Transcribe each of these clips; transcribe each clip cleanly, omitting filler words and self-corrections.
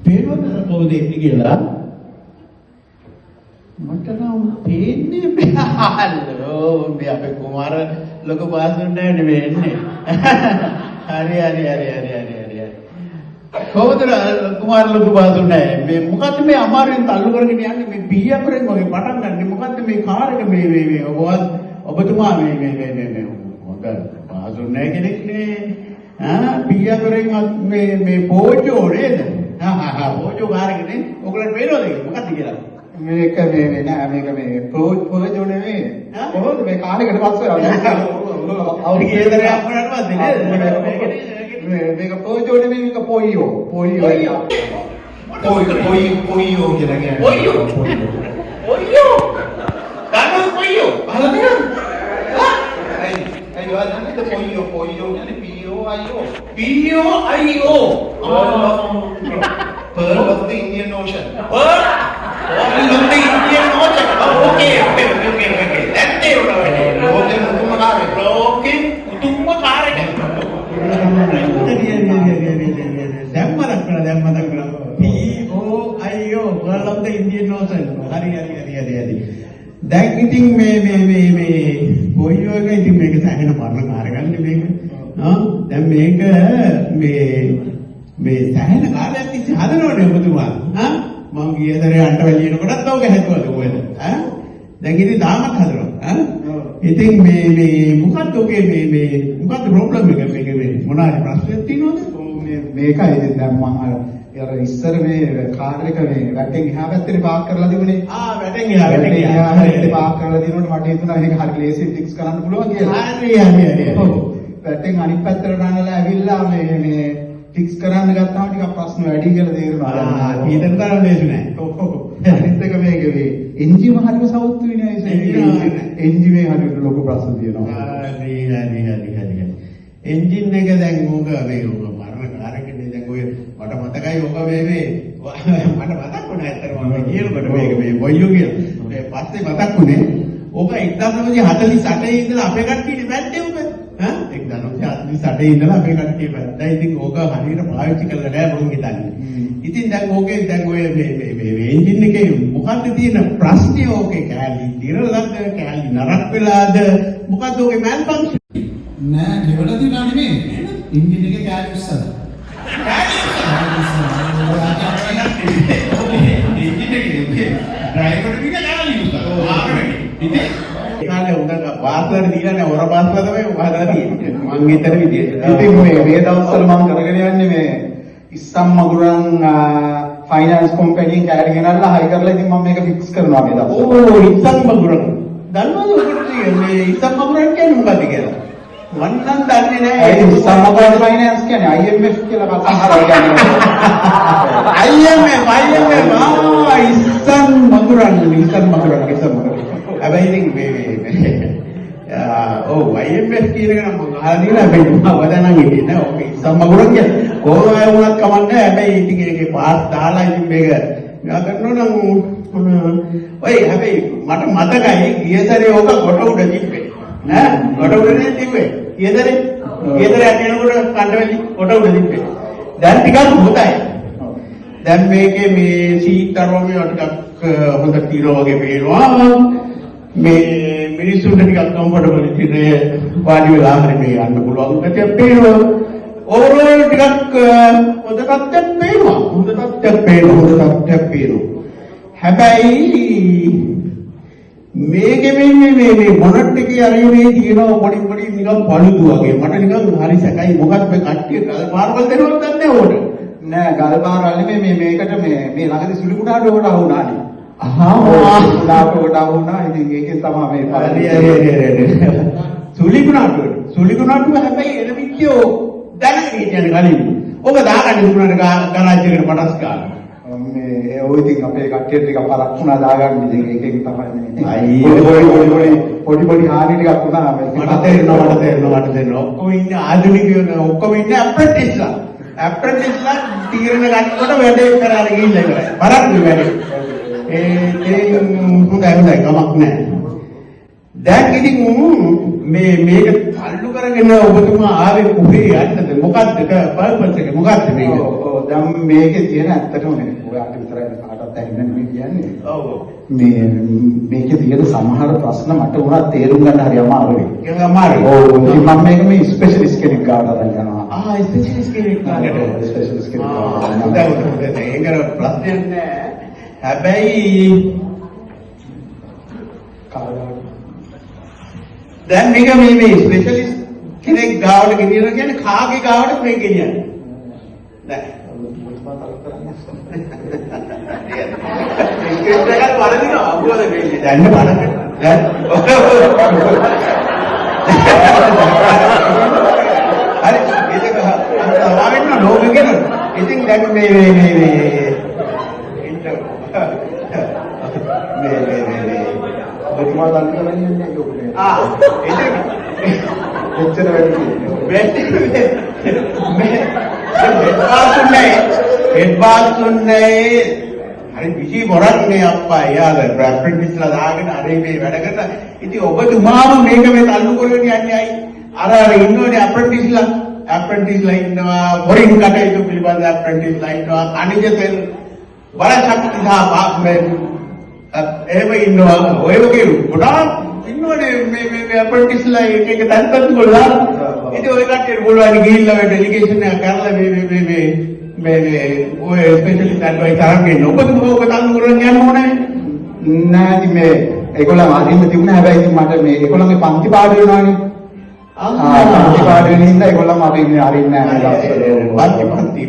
පේනවද කවුද එන්නේ කියලා? මට නම් පේන්නේ හලෝ මේ අපේ කුමාර ලොකු පාසුන්නේ නෙවෙයි එන්නේ. හරි. කොහොමද කුමාර ලොකු පාසුන්නේ? මේ මොකද්ද මේ අමාරුවෙන් තල්ලු කරගෙන යන්නේ මේ බීයපරෙන් වගේ පටන් ගන්න. මොකද්ද මේ කාර් එක මේ ඔබතුමා මේ මොකද පාසුන්නේ කෙනෙක් නේ. බීයපරෙන් මේ පෝජෝ නේද? පෝජෝ කාර් එකනේ. ඔයගොල්ලන්ට පේනවද මොකද්ද කියලා? මේක මේ නෑ මේක මේ පොරජෝ නෙමෙයි. කොහොමද මේ කාලයකට පස්සේ අවුරුදු කීයකට යම්මනට පස්සේ නේද? මේක පොරජෝ නෙමෙයි මේක පොයියෝ. පොයියෝ කියලා කියන්නේ. පොයියෝ. කානෝ පොයියෝ. අහලා තියෙනවද? අයියෝ අදන්නේ පොයියෝ කියන්නේ POIO. Pearl of the Indian Ocean. Pearl of the Indian Ocean. Okay. That day උතුම්ම කාර්යය. දැම්මද POIO Pearl of the Indian Ocean. හරි. දැන් ඉතින් මේ පොයියෝ එක ඉතින් මේක සැහෙන පරණ කාර්යයක්නේ මේක. දැන් මේක මේ සැහෙන කාලයක් තිස්සේ හදනවනේ ඔබතුමා. මම ගිය දරේ අන්ටවැලියන කොටත් ඔක හැදුවද ඔයද? දැන් ඉතින් තාමත් හදනවා. ඉතින් මේ මොකක්ද ඔගේ මේ මොකක්ද ප්‍රොබ්ලම් එක මේක මොනවාරි ප්‍රශ්නයක් තියෙනවද? මේකයි ඉතින් දැන් මම අර ඉස්සර මේ කාර් එක මේ වැටෙන් එහා පැත්තේ පාක් කරලා තිබුණේ. වැටෙන් එහා පැත්තේ පාක් කරලා දිනනකොට මට හිතුණා මේක හරි ලේසියෙන් ෆික්ස් කරන්න පුළුවන් කියලා. හරි. ඔව්. වැටෙන් අනිත් පැත්තට රනලා ඇවිල්ලා මේ ෆික්ස් කරන්න ගත්තාම ටිකක් ප්‍රශ්න වැඩි කියලා තේරුණා. ඊටත් තරම් ලේසි නෑ. ඔව්. අනිත් එක මේකේ එන්ජිම හරිම සවුත් වෙන්නේ නැහැ. එන්ජිමේ හරියට ලොකු ප්‍රශ්න තියෙනවා. හරි. එන්ජින් එක දැන් ඕක මේ මරණ කාර්යකනේ දැන් ඔය මට මතකයි ඕක මේ මට මතක් වුණා ඇත්තටම මම කියනකොට මේක මේ බොයියෝ කියලා. ඒ පස්සේ මතක් වුණේ ඕක 1948 ඉඳලා අපේ කට්ටියනේ වැද්දේ ඕක. 1948 ඉඳලා අපේ කට්ටිය වැද්දා. ඉතින් ඕක හරියට පාවිච්චි කරලා නැහැ මම හිතන්නේ. ඉතින් දැන් ඕකේ දැන් ඔය මේ එන්ජින් එකේ මොකද්ද තියෙන ප්‍රශ්නේ ඕකේ කැලි දිරලද කැලි නරක් වෙලාද මොකද්ද ඕකේ මෑල් ෆන්ක්ෂන් නෑ ගෙවලා දිනා නෙමෙයි එන්ජින් එකේ කැලි උස්සන එන්ජින් එකේ ඩ්‍රයිවර් පිට කැලි උස්සන ආරෙන්නේ ඉතින් ඒකාලේ උන්ට වාස්තර දීලා නෑ හොර වාස්තර තමයි වහලා තියෙන්නේ මං හිතන විදිහට ඉතින් මේ දවස්වල මම කරගෙන යන්නේ මේ ඉස්සම් මගුරන් ෆයිනෑන්ස් කම්පැනි කෑලි ගෙනල්ලා හයි කරලා ඉතින් මම මේක ෆික්ස් කරනවා මේ දවස්වල. ඕ ඉස්සම් මගුරන්. දන්නවද ඔකට මේ ඉස්සම් මගුරන් කියන්නේ මොකක්ද කියලා? මම නම් දන්නේ නැහැ. ඒ ඉස්සම් මගුරන් ෆයිනෑන්ස් කියන්නේ IMF කියලා කතා කරලා ඉස්සම් මගුරන්. හැබැයි ඉතින් මේ IMF කියන එක නම් මම අහලා තියෙනවා හැබැයි මම වදනම් හිටියේ නෑ. ඔක ඉස්සම් මගුරන් කියන්නේ කොහොම වුණත් කමන්නේ හැබැයි ඉතින් ඒකේ පාස් දාලා ඉතින් මේක කරනවා නම් ඔය හැබැයි මට මතකයි ගිය සැරේ ඕක කොට උඩ තිබ්බේ නෑ කොට උඩ නේ තිබ්බේ ගිය සැරේ යනකොට කණ්ඩවැලි කොට උඩ තිබ්බේ දැන් ටිකක් හොඳයි දැන් මේකේ මේ සීට් අරෝමිය ටිකක් හොඳ තිරෝ වගේ පේනවා මේ මිනිස්සුන්ට ටිකක් කම්ෆර්ටබල් ඉතින් වාඩි වෙලා හරි මේ යන්න පුළුවන් ගැතියක් පේනවා ඕවරෝල් ටිකක් හොඳ තත්ත්වයක් පේනවා. හැබැයි මේකෙ මේ මොනට් එකේ අරියුනේ තියෙන පොඩි නිකන් පළුදු වගේ. මට නිකන් හරි සැකයි මොකක්ද මේ කට්ටිය ගල් පාරවල් දෙනවද නැන්නේ ඕකට. නෑ ගල් පාරවල් නෙමෙයි මේකට මේ ළඟදී සුළු කුඩාට ඕකට අහුණානේ. කුඩාට ඕකට අහුණා. ඉතින් ඒකෙන් තමයි මේ සුළු කුඩාට හැබැයි එන විදියෝ දැනගෙන හිටියනේ කලින්. ඔබ දාගන්න උනාට ගාරාජ් එකට පටස් ගන්න. මේ ඔය ඉතින් අපේ කට්ටියට ටිකක් පරක් වුණා දාගන්න ඉතින් ඒකෙන් තමයි මේ. පොඩි හානි ටිකක් වුණා මේ. මට තේරෙනවා. ඔක්කොම ඉන්නේ ආධුනිකයෝ ඔක්කොම ඉන්නේ ඇප්‍රෙන්ටිස්ලා. ඇප්‍රෙන්ටිස්ලා තීරණ ගන්නකොට වැඩේ කරාගෙන ගිහිල්ලා ඉවරයි. පරක් නෙවෙයි. ඒ හොඳයි කමක් නැහැ. දැන් ඉතින් මේක තල්ලු කරගෙන ඔබතුමා ආවේ කුහේ යන්නද මොකද්ද පර්පස් එක මොකද්ද මේක? ඔව් දැන් මේකේ තියෙන ඇත්තටම නේ ඔයාට විතරයි කාටවත් ඇහෙන්නේ නෙමෙයි කියන්නේ. ඔව් මේකේ තියෙන සමහර ප්‍රශ්න මට උනත් තේරුම් ගන්න හරි අමාරුයි. ඒක අමාරුයි. ඔව් මම මේක මේ ස්පෙෂලිස්ට් කෙනෙක් ගාවට අරන් යනවා. ස්පෙෂලිස්ට් කෙනෙක් ගාවට. ස්පෙෂලිස්ට් කෙනෙක් ගාවට. ඒක ප්‍රශ්නයක් නෑ. හැබැයි දැන් මේක මේ ස්පෙෂලිස්ට් කෙනෙක් ගාවට ගෙනියනවා කියන්නේ කාගේ ගාවට මේ ගෙනියන්නේ? දැන් ඒක දෙකක් වරදිනවා අකුලද වෙන්නේ. දැන් බලන්න. හරි ඒක අවාවෙන්න ලෝකෙ කියන. ඉතින් දැන් මේ ඔබතුමා දන්න වෙන්නේ ඔබනේ. ඉතින් එච්චර වැඩි එඩ්වාන්ස්ුන්නේ හරි විසි මොරක්නේ අප්පා යාල ඇප්‍රන්ටිස්ලා දාගෙන අර මේ වැඩ කරලා ඉතින් ඔබතුමාම මේක මේ තල්ලු කරගෙන යන්නේ අයි අර ඉන්නෝනේ ඇප්‍රන්ටිස්ලා ඉන්නවා වරින් කටයුතු පිළිබඳ ඇප්‍රන්ටිස්ලා ඉන්නවා අනිජ තෙල් බලශක්ති සහ එහෙම ඉන්නවා ඔය වගේ ගොඩාක් ඉන්නෝනේ මේ ඇප්‍රන්ටිස්ලා එක තැන්පත් කරලා ඉතින් ඔය කට්ටියට පුළුවන් ගිහිල්ලා මේ ඩෙලිගේෂන් එක කරලා මේ ඔය ස්පෙෂලිස්ට් ඇඩ්වයිස් අරන් ඉන්න ඔබතුමා ඔබ තල්ලු කරන් යන්න ඕනේ නෑ ඉතින් මේ ඒගොල්ලන් අදින්න තිබුණා හැබැයි ඉතින් මට මේ ඒගොල්ලන්ගේ පන්ති පාඩු වෙනවානේ පන්ති පාඩු වෙන හින්දා ඒගොල්ලන් මට ඉන්නේ අරින්නේ නෑ පන්ති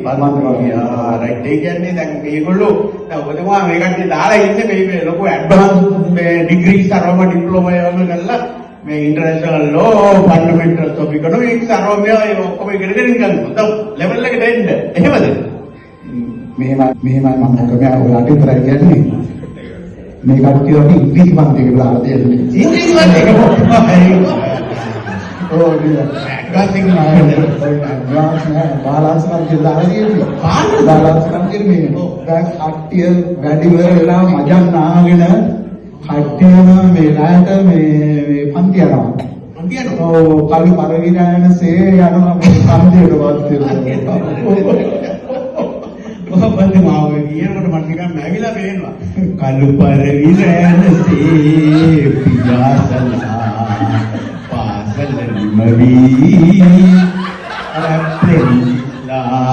රයිට් ඒ කියන්නේ දැන් මේගොල්ලෝ දැන් ඔබතුමා මේ කට්ටිය දාලා ඉන්නේ මේ ලොකු ඇඩ්වාන්ස් මේ ඩිග්‍රී සරවම ඩිප්ලෝමා ඒවම කරලා මේ international law fundamentals of economics සරවම ඒ ඔක්කොම ඉගෙනගෙන ඉන්න හොඳ ලෙවල් එකට එන්න එහෙමද මෙහෙමයි මම මොකද ඔයාලට විතරයි කියන්නේ මේ කට්ටිය වගේ ඉංග්‍රීසි පන්තියකට දාලා දෙන්නේ ඉංග්‍රීසි පන්තියකට Oh, dia. Kasih balance kan jadi balance kan jadi dan aktif වැඩි වෙලා මජන් නාගෙන කට්ටියම මේ රායට මේ පන්ති යනවා. පන්ති යනවා. ඔව් කලු පරිවිරයන්සේ යනවා පන්තියට ඔබත් මාව කියනකොට මට නිකන් නැවිලා පේනවා. කලු පරිවිරයන්සේ පියාසලා Mari Aprendislah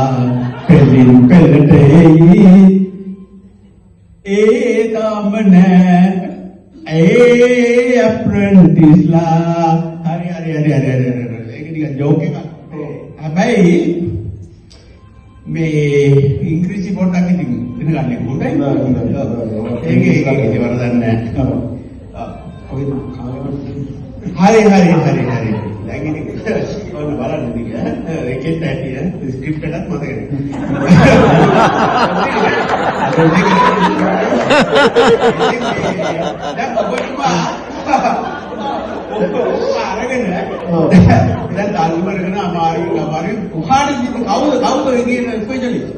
pelin-pelin damna apprentice-lah hari ඒක නිකන් ජෝක් එකක් හැබැයි මේ ඉංග්‍රීසි පොඩ්ඩක් ඉතින් ඉගෙන ගන්න හොඳයි ඒක වරදක් නැහැ හරි දැන් ඉතින් ඔන්න බලන්න ඉතින් ඒකෙත් ඇටිය ස්ක්‍රිප්ට් එකක් මතක දැන් ඔබතුමා අරගෙන දැන් තාලු කරගෙන අමාරු කොහාටද කවුද කියන ස්පෙෂලිස්ට්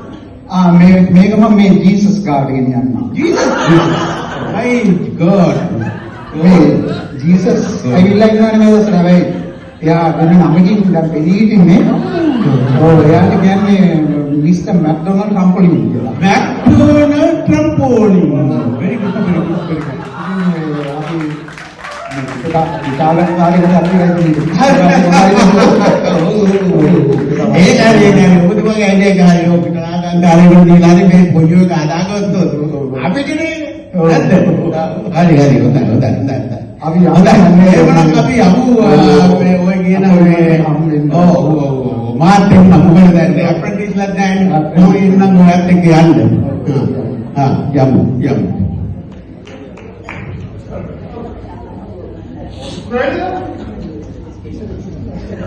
මේක මම මේ ජීසස් කාට ගෙනියන්නම් ජීසස් my god Jesus ඇවිල්ලා ඉන්නවනේ මේ දවස්වල හැබැයි එයා වෙන නමකින් දැන් පෙනීට ඉන්නේ ඔව් එයාට කියන්නේ මිස්ටර් මැක්ඩොනල්ඩ් ට්‍රම්පෝලින් කියලා මැක්ඩොනල්ඩ් ට්‍රම්පෝලින් very good අපි ඉතාලියන් කාර්යකට අපි ඒ ඔබතුමාගේ ඇයිඩියා කාර්යය ඔබට කාර්යවල දීලා මේ පොජෝ එක හදාගත්තොත් අපි කියන්නේ නැද්ද හරි හොඳයි අපි එවනම් අපි යමු ඔය කියන ඔව් මාතෙන් මොකද දැන් අප්‍රෙන්ටිස්ලා දැන් ඔය ඉන්නම් ඔයත් එක්ක යන්න යමු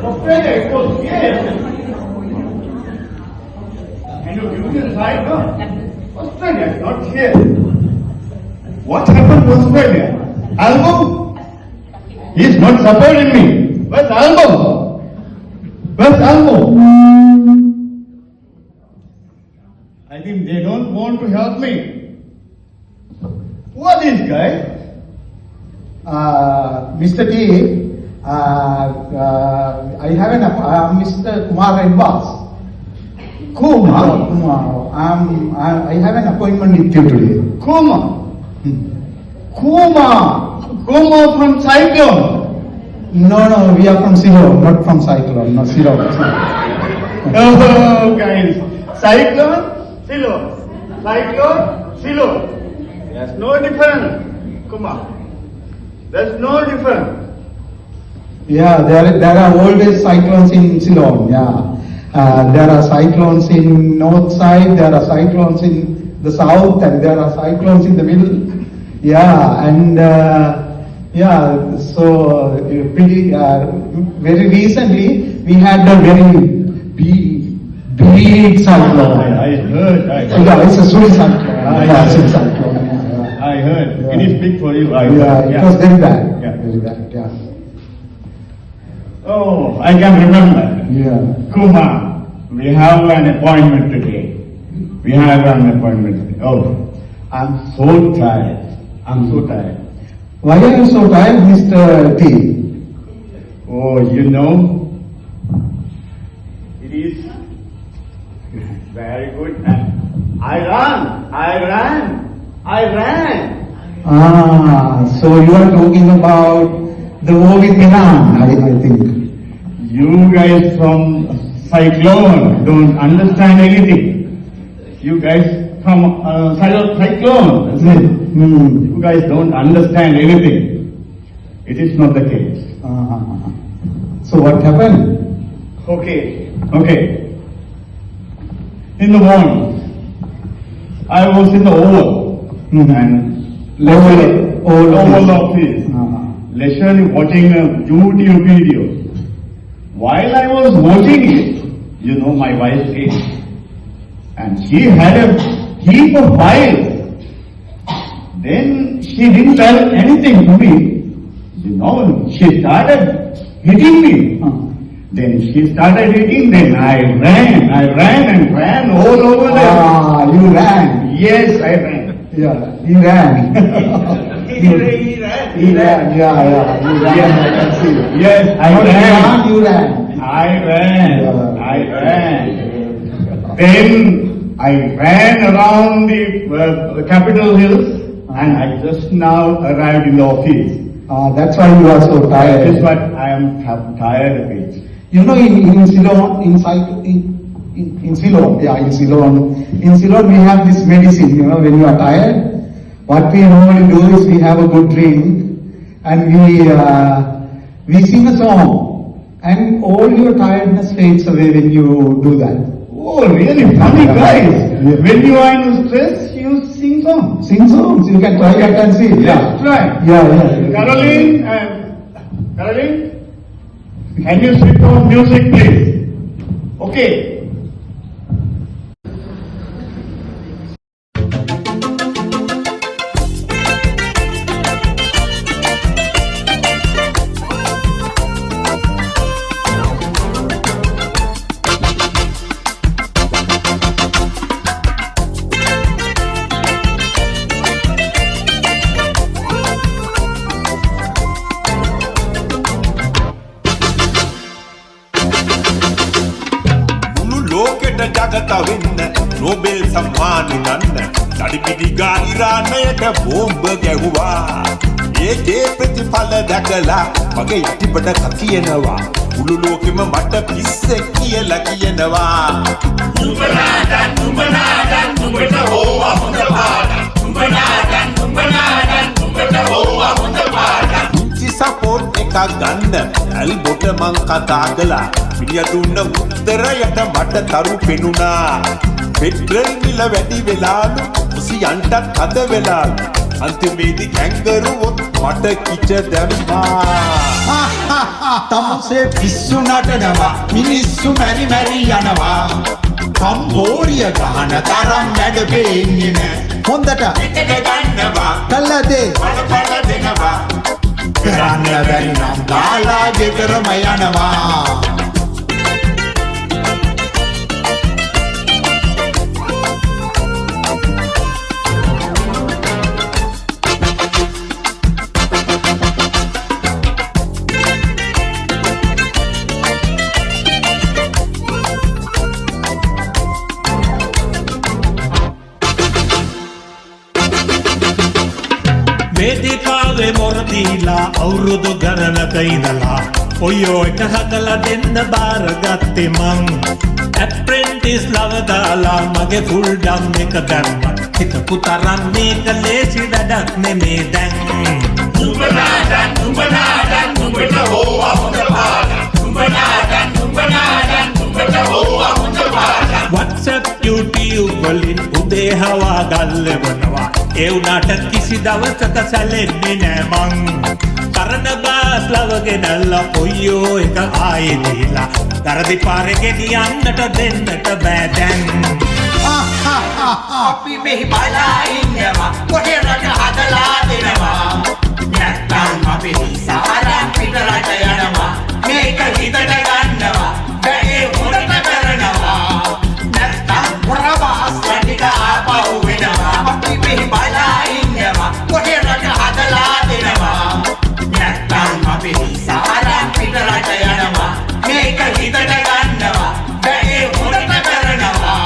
Australia, it was here. And you give me the side, no? Australia is not here. What happened to Australia? Album? He is not supporting me. Where's Album? I think they don't want to help me. Who are these guys? Mr. T, I have Mr. Kumar Redwas. Kumar, I have an appointment with you today. Kuma. Hmm. Kuma from Cyclone. No, we are from Ceylon, not from Cyclone, no, Ceylon. Oh, guys. Cyclone, Ceylon. Cyclone, Ceylon. There's no difference, Kuma. There's no difference. Yeah, there are always cyclones in Ceylon, yeah. There are cyclones in north side, there are cyclones in the south, and there are cyclones in the middle. Yeah, and so pretty very recently we had a very big cyclone. I heard. Yeah, it's a Suri cyclone. I Yeah, heard. Suri cyclone. Yeah. I heard. Yeah. It is big for you. I Yeah, heard. it was very bad. Yeah. Very bad. Yeah. Oh, I can remember. Yeah. Kuma, we have an appointment today. Oh, I'm so tired. Why are you so tired, Mr. T? Oh, you know, it is very good. I ran. So you are talking about the war with Iran, I think. You guys from Cyclone don't understand anything. You guys from Cyclone, isn't it? You guys don't understand anything. It is not the case. So what happened? Okay. In the morning, I was in the Oval and Oval office, leisurely watching a YouTube video. While I was watching it, you know, my wife came and she had a heap of files. Then she didn't tell anything to me. You know, she started hitting me. Then she started hitting, then I ran all over there. You ran. Yes, I ran. Yeah, he ran. He ran. He ran, yeah, you ran, Yes. I can see. Yes, I ran. You ran. I ran. Then I ran around the Capitol Hills and I just now arrived in the office. That's why you are so That tired. is what I am tired of it. You know, in Ceylon, in Ceylon we have this medicine, you know, when you are tired, what we normally do is we have a good drink and we sing a song and all your tiredness fades away when you do that. Oh, really funny guys. Yeah. When you are in stress, you sing songs. Sing songs, you can try that and see. Yes, try. Yeah. Caroline, can you switch on music, please? Okay. ජගත වෙන්න Nobel සම්මාන ගන්න දඩිපිඩිගා ඉරානයට බෝම්බ ගැහුවා ඒකේ ප්‍රතිඵල දැකලා මගේ යටිපඩ කතියනවා මුළු ලෝකෙම මට පිස්සෙක් කියලා කියනවා නුඹනාදන් නුඹට හොවා හොඳ පාඩම් නුඹනාදන් නුඹට හොවා හොඳ පාඩම් පුංචි සපෝට් එකක් ගන්න ඇල්බොට මං කතා කළා මිනිහ දුන්න උත්තරයට මට තරු පෙනුණා පෙට්‍රල් මිල වැඩි වෙලාලු කුසියන්ටත් හද වෙලාලු අන්තිමේදී කැංගරුවොත් මට කිච දැම්මා තමසේ පිස්සු නටනවා මිනිස්සු මැරි යනවා කම්බෝඩිය ගහන තරම් වැඩ පේන්නේ නෑ හොඳට එකට ගන්නවා කළදේ පල දෙනවා කරන්න බැරි නම් ගාලා ගෙදරම යනවා වේදිකාවේ මොර දීලා අවුරුදු ගණනක ඉඳලා ඔයෝ එක හදලා දෙන්න බාරගත්තේ මං ඇප්‍රෙන්ටිස් ලව දාලා මගේ ෆුල් ඩම් එක දැම්මා හිතපු තරම් මේක ලේසි වැඩක් නෙමේ දැන් නුඹට හෝවා හොඳ පාඩම් නුඹට හෝවා හොඳ පාඩම් WhatsApp YouTube වලින් උදේ හවා ගල්ලවනවා ඒ උනාට කිසි දවසක සැලෙන්නේ නෑ මං කරන බාස් ලවගෙනල්ලා ඔයෝ එක ආයේ දීලා කරදි පාරේ ගෙනියන්නට දෙන්නට බෑ දැන් අපි මෙහි බලා ඉන්නවා කොහෙ රට හදලා දෙනවා නැත්තම් අපි සාරා පිටරට යනවා මේක හිතට ගන්නවා බැේ හොරට කරනවා නැත්තම් වරවාස් ටික ආපහු වෙනවා අපි මෙහි බලා ඉන්නවා කොහෙ රට හදලා දෙනවා නැත්තම් අපි සාරා පිටරට යනවා මේක හිතට ගන්නවා බැේ හොරට කරනවා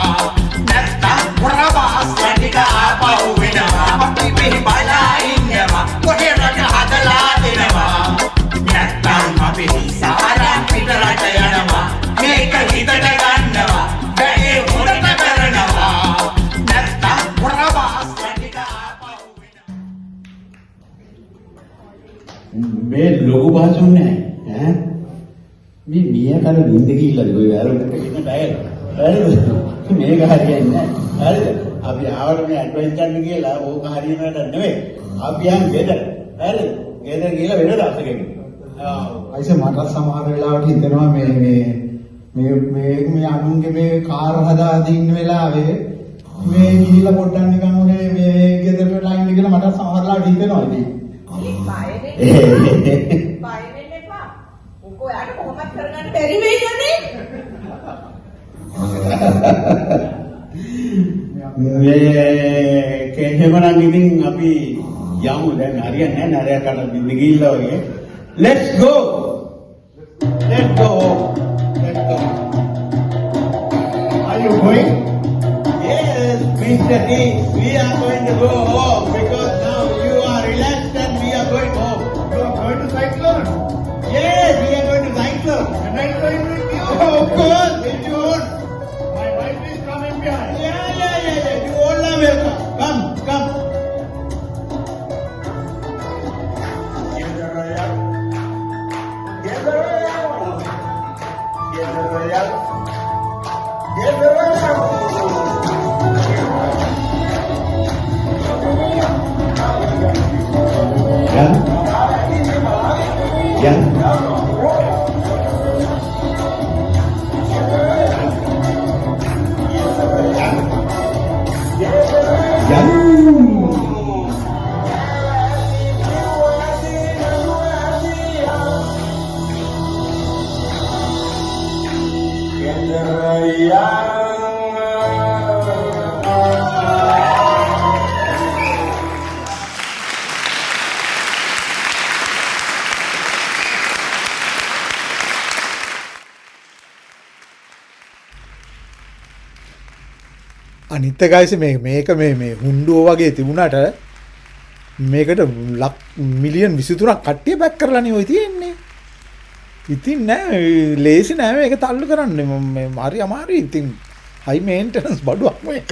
නැත්තම් වරවාස් ටික ආපහු වෙනවා අපි මෙහි බලා ඉන්නවා කොහෙ රට හදලා දෙනවා නැත්තම් අපි සාරා පිටරට යනවා මේක හිතට ගන්නවා බැේ හොරට කරනවා නැත්තම් වරවාස් ටික ආපහු වෙනවා මේ ලොකු බාසුන් නෑ ඈ මේ මියා කන නින්ද ගිහිල්ලාද ඔය වැරද්දට එන්න බෑද හරිද මේක හරියන්නේ නෑ හරිද අපි ආවට මේ ඇඩ්වයිස් ගන්න කියලා ඕක හරියන වැඩක් නෙවෙයි අපි යන් ගෙදර හරිද ගෙදර ගිහලා වෙන දවසකින් අයිස මට සමහර වෙලාවට හිතෙනවා මේ අනුන්ගේ මේ කාර් හදා දින්න වෙලාවේ මේ ගිහිල්ලා පොඩ්ඩක් නිකන් උනේ මේ ගෙදරට ලයින් එක කියලා මට සමහර වෙලාවට හිතෙනවා ඉතින් බය වෙන්න එපා. උකෝ යාට කොහොමද කරගන්න බැරි වෙයිනේ. මේ කෙහෙමනම් ඉතින් අපි යමු දැන් හරියන්නේ නැහැ නරයක් අර බින්ද ගිහිල්ලා වගේ let's go Are you going? yes Mr. D we are going to go home because now you are relaxed and we are going home You are going to cyclone? yes we are going to cycle And I'm going with you. of course if you want My wife is coming behind. yeah you all are welcome come අනිත් එකයිස මේක මේ හුන්ඩුව වගේ තිබුණාට මේකට ලක් million 23ක් කට්ටිය back කරලානේ ඔය තියෙන්නේ. ඉතින් නෑ ලේසි නෑ මේක තල්ලු කරන්න. හරි අමාරුයි. ඉතින් හයි මේන්ටනන්ස් බඩුවක් මේක.